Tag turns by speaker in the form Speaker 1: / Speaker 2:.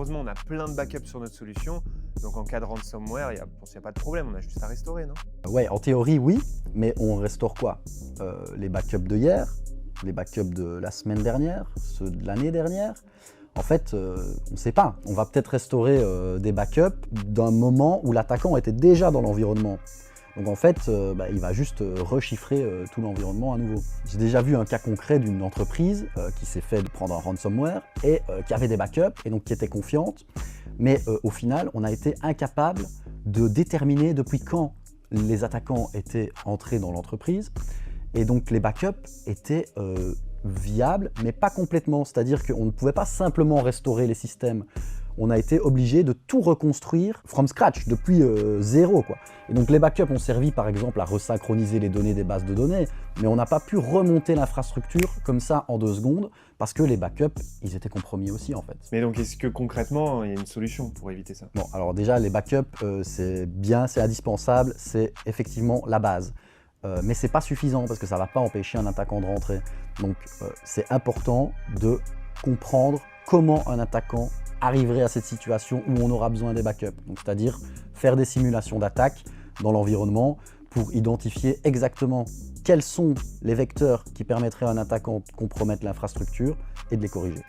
Speaker 1: heureusement, on a plein de backups sur notre solution. Donc en cas de ransomware, il n'y a pas de problème, on a juste à restaurer, non?
Speaker 2: Ouais, en théorie, oui, mais on restaure quoi? Les backups de hier, les backups de la semaine dernière, ceux de l'année dernière. En fait, on ne sait pas. On va peut-être restaurer des backups d'un moment où l'attaquant était déjà dans l'environnement. Donc en fait, il va juste rechiffrer tout l'environnement à nouveau. J'ai déjà vu un cas concret d'une entreprise qui s'est fait prendre un ransomware et qui avait des backups et donc qui était confiante. Mais au final, on a été incapable de déterminer depuis quand les attaquants étaient entrés dans l'entreprise. Et donc les backups étaient viables, mais pas complètement. C'est-à-dire qu'on ne pouvait pas simplement restaurer les systèmes. On a été obligé de tout reconstruire from scratch, depuis zéro, quoi. Et donc les backups ont servi par exemple à resynchroniser les données des bases de données, mais on n'a pas pu remonter l'infrastructure comme ça en 2 secondes, parce que les backups, ils étaient compromis aussi en fait.
Speaker 1: Mais donc est-ce que concrètement, il y a une solution pour éviter ça?
Speaker 2: Bon, alors déjà les backups, c'est bien, c'est indispensable, c'est effectivement la base. Mais c'est pas suffisant parce que ça ne va pas empêcher un attaquant de rentrer. Donc c'est important de comprendre comment un attaquant arriverait à cette situation où on aura besoin des backups. Donc c'est-à-dire faire des simulations d'attaque dans l'environnement pour identifier exactement quels sont les vecteurs qui permettraient à un attaquant de compromettre l'infrastructure et de les corriger.